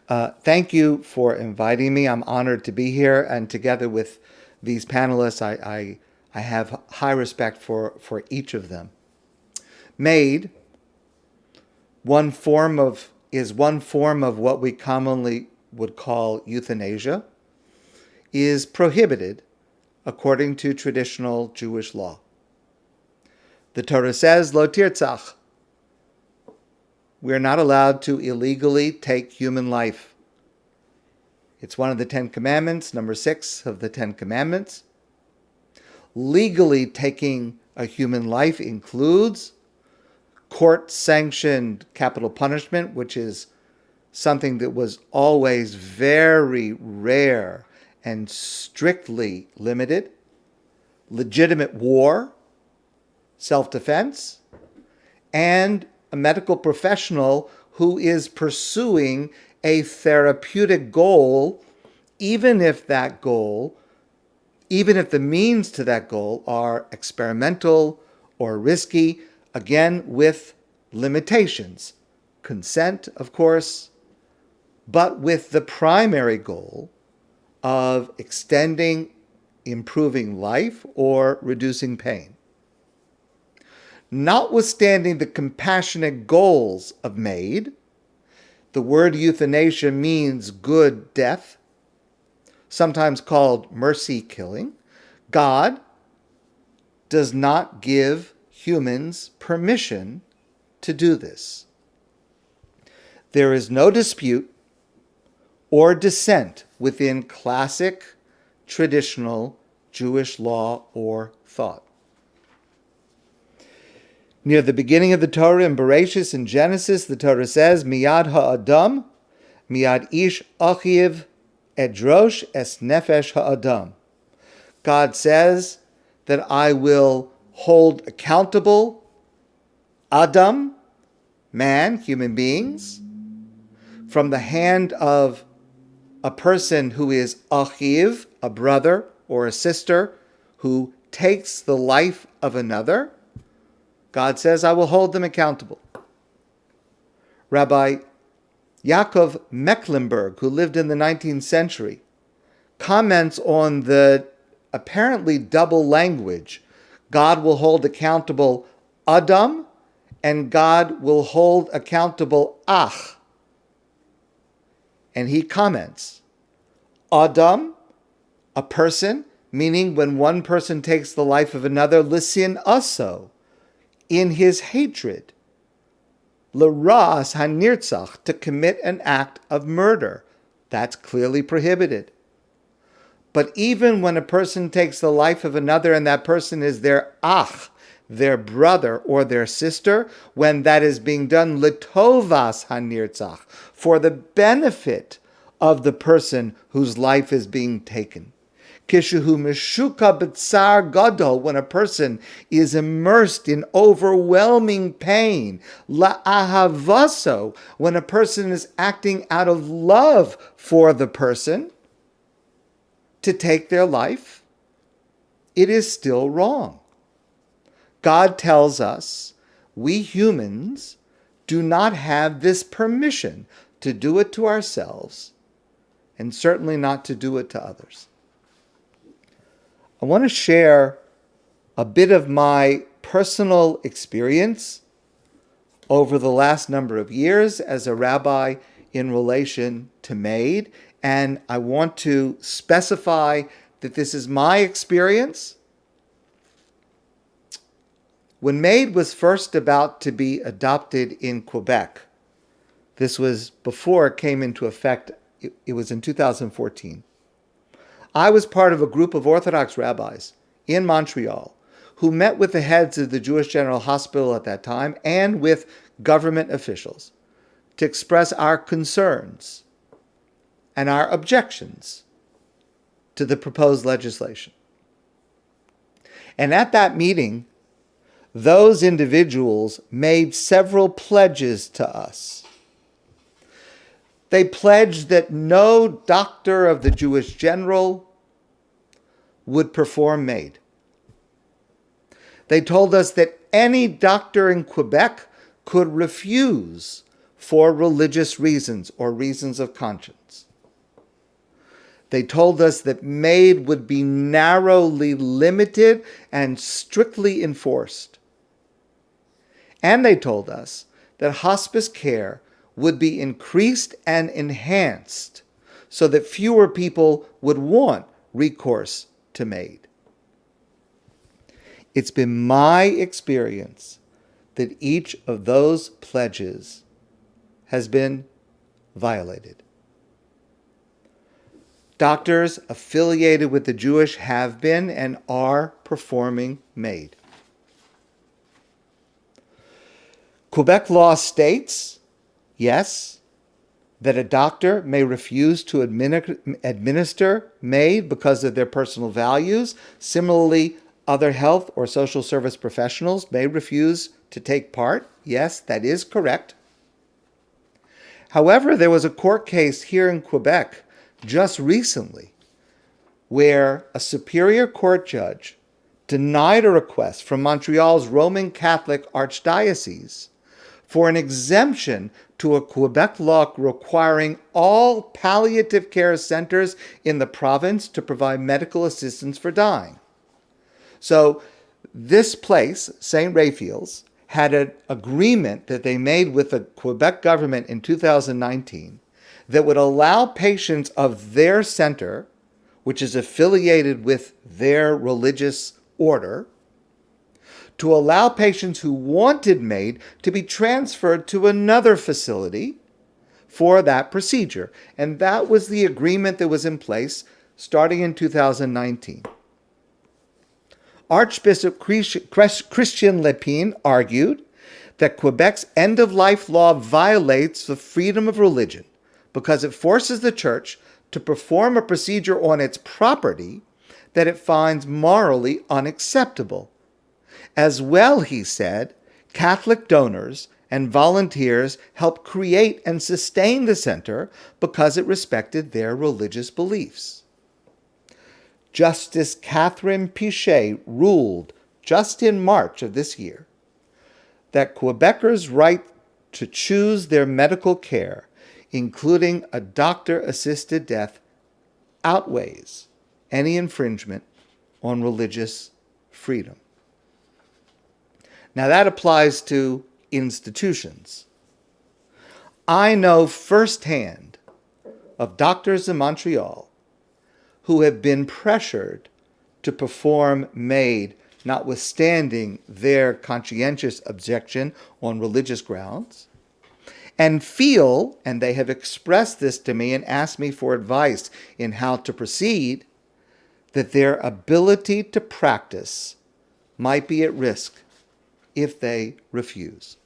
Thank you for inviting me. I'm honored to be here, and together with these panelists, I have high respect for each of them. MAID, one form of what we commonly would call euthanasia, is prohibited according to traditional Jewish law. The Torah says, "Lo tirtzach." We're not allowed to illegally take human life. It's one of the 10 Commandments, number 6 of the 10 Commandments. Legally taking a human life includes court-sanctioned capital punishment, which is something that was always very rare and strictly limited, legitimate war, self-defense, and a medical professional who is pursuing a therapeutic goal, even if the means to that goal are experimental or risky, again, with limitations. Consent, of course, but with the primary goal of extending, improving life, or reducing pain. Notwithstanding the compassionate goals of MAID, the word euthanasia means good death, sometimes called mercy killing. God does not give humans permission to do this. There is no dispute or dissent within classic, traditional Jewish law or thought. Near the beginning of the Torah in Bereshis in Genesis, the Torah says, "Miyad ha'adam, miyad ish achiv edrosh es nefesh ha'adam." God says that I will hold accountable Adam, man, human beings, from the hand of a person who is achiv, a brother or a sister, who takes the life of another. God says, I will hold them accountable. Rabbi Yaakov Mecklenburg, who lived in the 19th century, comments on the apparently double language. God will hold accountable Adam, and God will hold accountable Ach. And he comments, Adam, a person, meaning when one person takes the life of another, lisin aso, in his hatred, l'ras hanirtzach, to commit an act of murder. That's clearly prohibited. But even when a person takes the life of another and that person is their ach, their brother or their sister, when that is being done litovas hanirtzach, for the benefit of the person whose life is being taken. Kishuhu meshuka b'tsar gadol, when a person is immersed in overwhelming pain. La'ahavaso, when a person is acting out of love for the person to take their life, it is still wrong. God tells us we humans do not have this permission to do it to ourselves, and certainly not to do it to others. I want to share a bit of my personal experience over the last number of years as a rabbi in relation to MAID, and I want to specify that this is my experience. When MAID was first about to be adopted in Quebec, this was before it came into effect, it was in 2014. I was part of a group of Orthodox rabbis in Montreal who met with the heads of the Jewish General Hospital at that time and with government officials to express our concerns and our objections to the proposed legislation. And at that meeting, those individuals made several pledges to us. They pledged that no doctor of the Jewish general would perform MAID. They told us that any doctor in Quebec could refuse for religious reasons or reasons of conscience. They told us that MAID would be narrowly limited and strictly enforced. And they told us that hospice care would be increased and enhanced so that fewer people would want recourse to MAID. It's been my experience that each of those pledges has been violated. Doctors affiliated with the Jewish have been and are performing MAID. Quebec law states, yes, that a doctor may refuse to administer MAID because of their personal values. Similarly, other health or social service professionals may refuse to take part. Yes, that is correct. However, there was a court case here in Quebec just recently where a superior court judge denied a request from Montreal's Roman Catholic Archdiocese for an exemption to a Quebec law requiring all palliative care centers in the province to provide medical assistance for dying. So this place, St. Raphael's, had an agreement that they made with the Quebec government in 2019 that would allow patients of their center, which is affiliated with their religious order, to allow patients who wanted MAID to be transferred to another facility for that procedure. And that was the agreement that was in place starting in 2019. Archbishop Christian Lépine argued that Quebec's end-of-life law violates the freedom of religion because it forces the church to perform a procedure on its property that it finds morally unacceptable. As well, he said, Catholic donors and volunteers helped create and sustain the center because it respected their religious beliefs. Justice Catherine Pichet ruled just in March of this year that Quebecers' right to choose their medical care, including a doctor-assisted death, outweighs any infringement on religious freedom. Now that applies to institutions. I know firsthand of doctors in Montreal who have been pressured to perform MAID, notwithstanding their conscientious objection on religious grounds, and feel, and they have expressed this to me and asked me for advice in how to proceed, that their ability to practice might be at risk if they refuse.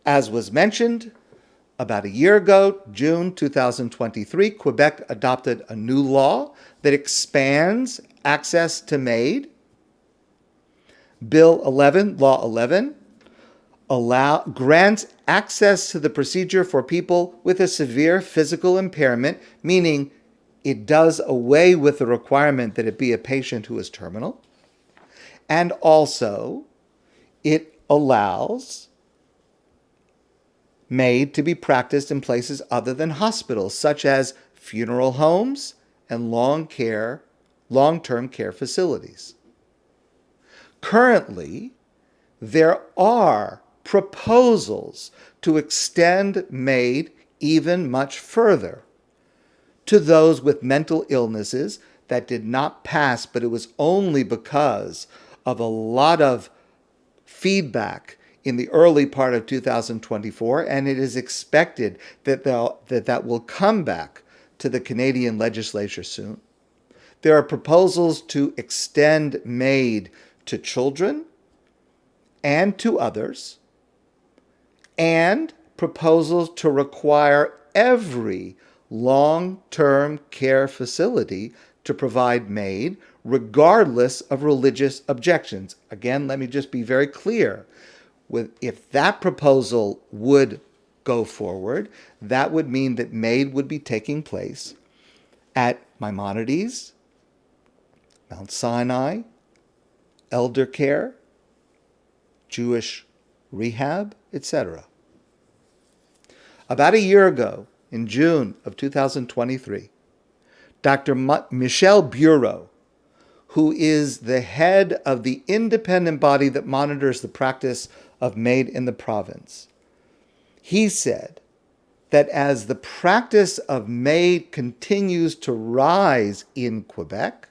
As was mentioned, about a year ago, June 2023, Quebec adopted a new law that expands access to MAID. Bill 11, Law 11, grants access to the procedure for people with a severe physical impairment, meaning it does away with the requirement that it be a patient who is terminal. And also, it allows MAID to be practiced in places other than hospitals, such as funeral homes and long-term care facilities. Currently, there are proposals to extend MAID even much further to those with mental illnesses that did not pass, but it was only because of a lot of feedback in the early part of 2024, and it is expected that that will come back to the Canadian legislature soon. There are proposals to extend MAID to children and to others, and proposals to require every long-term care facility to provide MAID, regardless of religious objections. Again, let me just be very clear. If that proposal would go forward, that would mean that MAID would be taking place at Maimonides, Mount Sinai, elder care, Jewish rehab, etc. About a year ago, in June of 2023, Dr. Michel Bureau, who is the head of the independent body that monitors the practice of MAID in the province, he said that as the practice of MAID continues to rise in Quebec,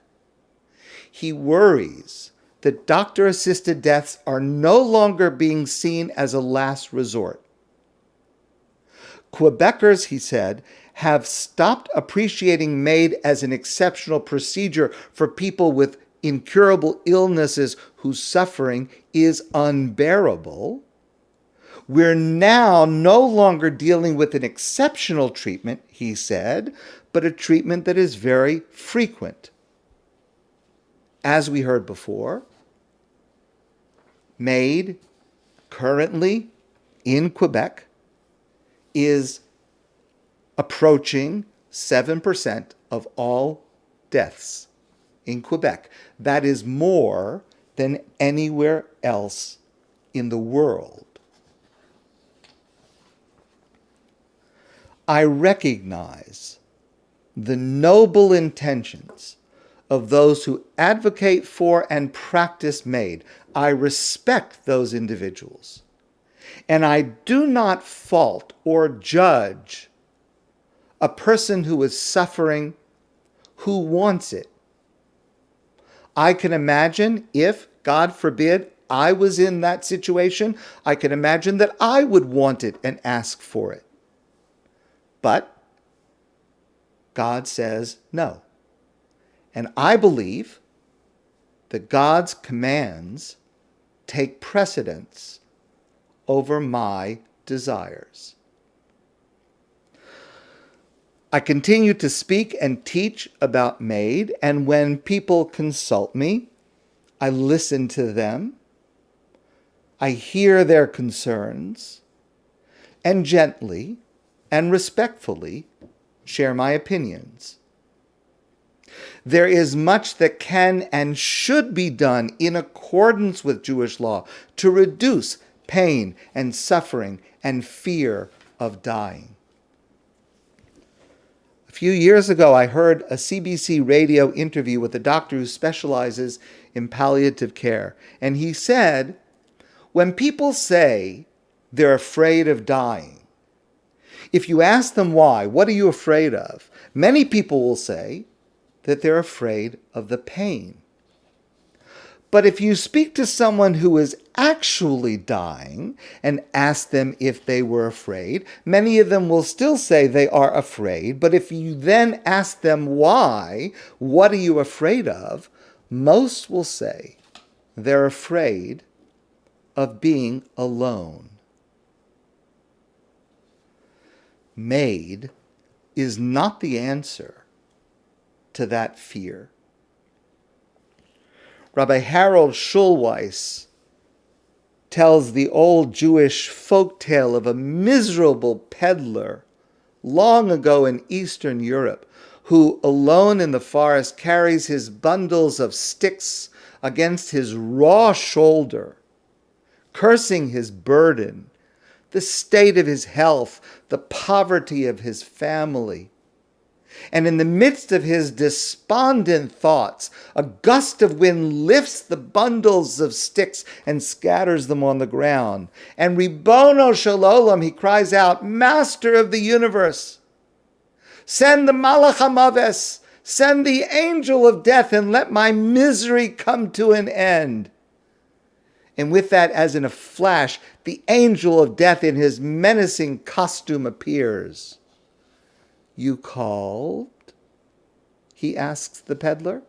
he worries that doctor-assisted deaths are no longer being seen as a last resort. Quebecers, he said, have stopped appreciating MAID as an exceptional procedure for people with incurable illnesses whose suffering is unbearable. We're now no longer dealing with an exceptional treatment, he said, but a treatment that is very frequent. As we heard before, MAID currently in Quebec is approaching 7% of all deaths in Quebec. That is more than anywhere else in the world. I recognize the noble intentions of those who advocate for and practice MAID. I respect those individuals. And I do not fault or judge a person who is suffering who wants it. I can imagine if, God forbid, I was in that situation, I can imagine that I would want it and ask for it. But God says no. And I believe that God's commands take precedence over my desires. I continue to speak and teach about MAID, and when people consult me, I listen to them, I hear their concerns, and gently and respectfully share my opinions. There is much that can and should be done in accordance with Jewish law to reduce pain and suffering and fear of dying. A few years ago, I heard a CBC radio interview with a doctor who specializes in palliative care. And he said, when people say they're afraid of dying, if you ask them why, what are you afraid of? Many people will say that they're afraid of the pain. But if you speak to someone who is actually dying and ask them if they were afraid, many of them will still say they are afraid. But if you then ask them why, what are you afraid of? Most will say they're afraid of being alone. MAID is not the answer to that fear. Rabbi Harold Schulweis tells the old Jewish folk tale of a miserable peddler long ago in Eastern Europe who, alone in the forest, carries his bundles of sticks against his raw shoulder, cursing his burden, the state of his health, the poverty of his family. And in the midst of his despondent thoughts, a gust of wind lifts the bundles of sticks and scatters them on the ground. And Ribono Shel Olam, he cries out, Master of the universe, send the Malach HaMaves, send the angel of death, and let my misery come to an end. And with that, as in a flash, the angel of death in his menacing costume appears. You called? He asks the peddler.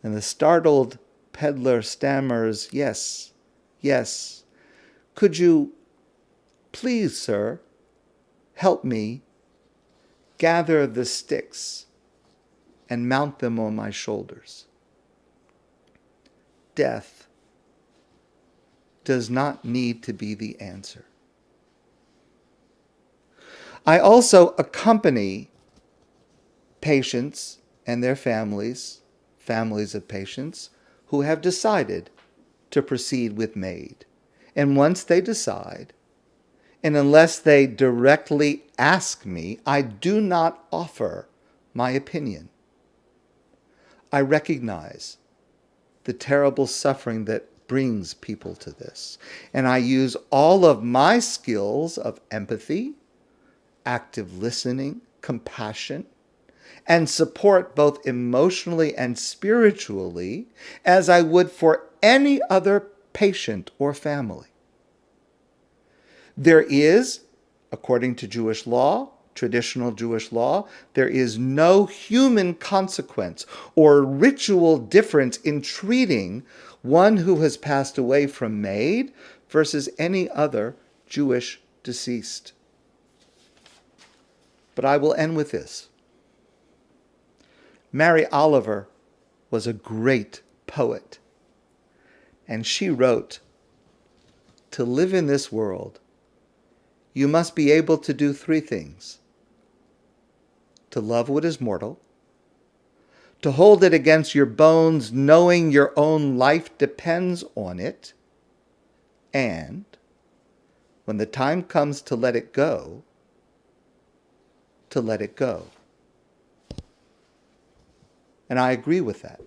And the startled peddler stammers, yes, yes. Could you, please, sir, help me gather the sticks and mount them on my shoulders? Death does not need to be the answer. I also accompany patients and their families, families of patients, who have decided to proceed with MAID. And once they decide, and unless they directly ask me, I do not offer my opinion. I recognize the terrible suffering that brings people to this, and I use all of my skills of empathy, active listening, compassion, and support both emotionally and spiritually as I would for any other patient or family. There is, according to Jewish law, traditional Jewish law, there is no human consequence or ritual difference in treating one who has passed away from MAID versus any other Jewish deceased. But I will end with this. Mary Oliver was a great poet, and she wrote, "To live in this world, you must be able to do three things: to love what is mortal, to hold it against your bones knowing your own life depends on it, and when the time comes to let it go, to let it go." And I agree with that.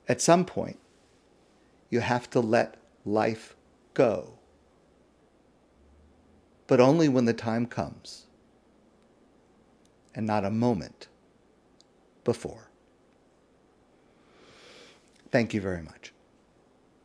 At some point, you have to let life go. But only when the time comes, and not a moment before. Thank you very much.